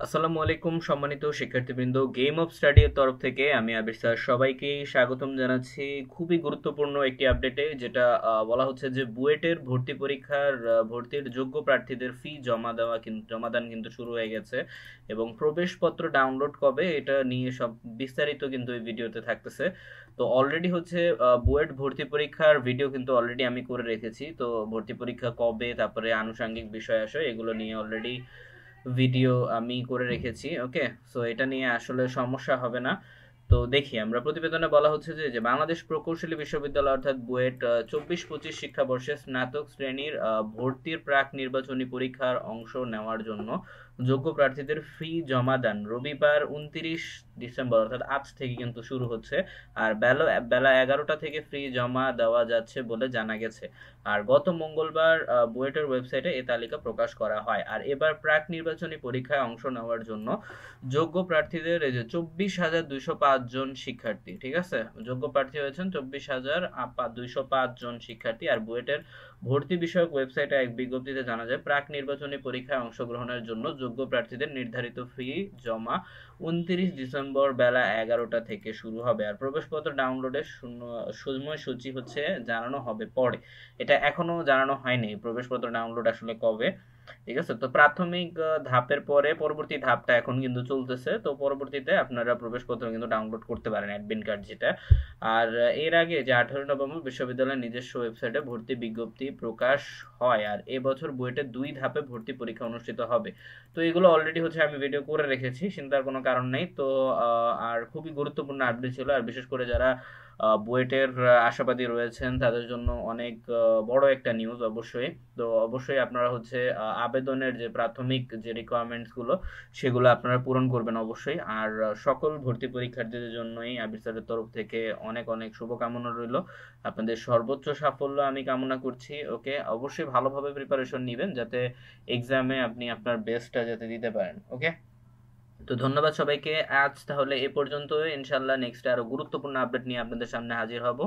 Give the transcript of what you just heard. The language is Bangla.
আসসালামু আলাইকুম সম্মানিত শিক্ষার্থীবৃন্দ, গেম অফ স্টাডি এর তরফ থেকে আমি আবির স্যার সবাইকে স্বাগতম জানাচ্ছি খুবই গুরুত্বপূর্ণ একটি আপডেটে, যেটা বলা হচ্ছে যে বুয়েটের ভর্তি পরীক্ষার ভর্তির যোগ্য প্রার্থীদের ফি জমাদান কিন্তু শুরু হয়ে গেছে। এবং প্রবেশপত্র ডাউনলোড কবে, এটা নিয়ে সব বিস্তারিত কিন্তু এই ভিডিওতে থাকতেছে। তো অলরেডি হচ্ছে বুয়েট ভর্তি পরীক্ষার ভিডিও কিন্তু অলরেডি আমি করে রেখেছি। তো ভর্তি পরীক্ষা কবে, তারপরে আনুষঙ্গিক বিষয় আসে, এগুলো নিয়ে অলরেডি ভিডিও আমি করে রেখেছি। ওকে, সো এটা নিয়ে আসলে সমস্যা হবে না। তো দেখি, আমরা প্রতিবেদনে বলা হচ্ছে যে বাংলাদেশ প্রকৌশলী বিশ্ববিদ্যালয় অর্থাৎ বুয়েট 24-25 শিক্ষাবর্ষে স্নাতক শ্রেণীর ভর্তির প্রাক নির্বাচনী পরীক্ষার অংশ নেওয়ার জন্য যোগ্য প্রার্থীদের ফি জমা দেন রবিবার 29 ডিসেম্বর, অর্থাৎ আজ থেকে কিন্তু শুরু হচ্ছে। আর বেলা 11টা থেকে ফি জমা দেওয়া যাচ্ছে বলে জানা গেছে। আর গত মঙ্গলবার বুয়েটের ওয়েবসাইটে এ তালিকা প্রকাশ করা হয়। আর এবার প্রাক নির্বাচনী পরীক্ষায় অংশ নেওয়ার জন্য যোগ্য প্রার্থীদের এই যে 24,205 জন শিক্ষার্থী, ঠিক আছে, যোগ্য প্রার্থী হয়েছেন 24,205 জন শিক্ষার্থী। আর বুয়েটের ভর্তি বিষয়ক ওয়েবসাইটে এক বিজ্ঞপ্তিতে জানা যায়, প্রাক নির্বাচনী পরীক্ষায় অংশগ্রহণের জন্য যোগ্য প্রার্থীদের নির্ধারিত ফি জমা 29 ডিসেম্বর বেলা 11টা থেকে শুরু হবে। আর প্রবেশপত্র ডাউনলোডের সময়সূচি হচ্ছে জানানো হবে পরে। এটা এখনো জানানো হয়নি প্রবেশপত্র ডাউনলোড আসলে কবে। ঠিক আছে, তো প্রাথমিক ধাপের পরে পরবর্তী ধাপটা এখন কিন্তু চলতেছে। তো পরবর্তীতে আপনারা প্রবেশপত্র কিন্তু ডাউনলোড করতে পারেন, অ্যাডমিট কার্ড যেটা। আর এর আগে যে 18 নভেম্বর বিশ্ববিদ্যালয়ের নিজস্ব ওয়েবসাইটে ভর্তি বিজ্ঞপ্তি প্রকাশ হয়। আর এবছর বুয়েটে 2 ধাপে ভর্তি পরীক্ষা অনুষ্ঠিত হবে। তো এগুলো অলরেডি হচ্ছে আমি ভিডিও করে রেখেছি, চিন্তার কোনো কারণ নেই। তো আর খুবই গুরুত্বপূর্ণ আপডেট ছিল। আর বিশেষ করে যারা বুয়েটের আশাবাদী রয়েছেন তাদের জন্য অনেক বড় একটা নিউজ অবশ্যই। তো অবশ্যই আপনারা হচ্ছে আবেদনের যে প্রাথমিক যে রিকোয়ারমেন্টস গুলো, সেগুলো আপনারা পূরণ করবেন অবশ্যই। আর সকল ভর্তি পরীক্ষার্থীদের জন্যই আবির স্যারের তরফ থেকে অনেক অনেক শুভকামনা রইল। আপনাদের সর্বোচ্চ সাফল্য আমি কামনা করছি। ওকে, অবশ্যই ভালোভাবে প্রিপারেশন নেবেন, যাতে এক্সামে আপনি আপনার বেস্টটা যাতে দিতে পারেন। ওকে, তো ধন্যবাদ সবাইকে। আজ তাহলে এ পর্যন্ত, ইনশাল্লাহ নেক্সট আরো গুরুত্বপূর্ণ আপডেট নিয়ে আপনাদের সামনে হাজির হব।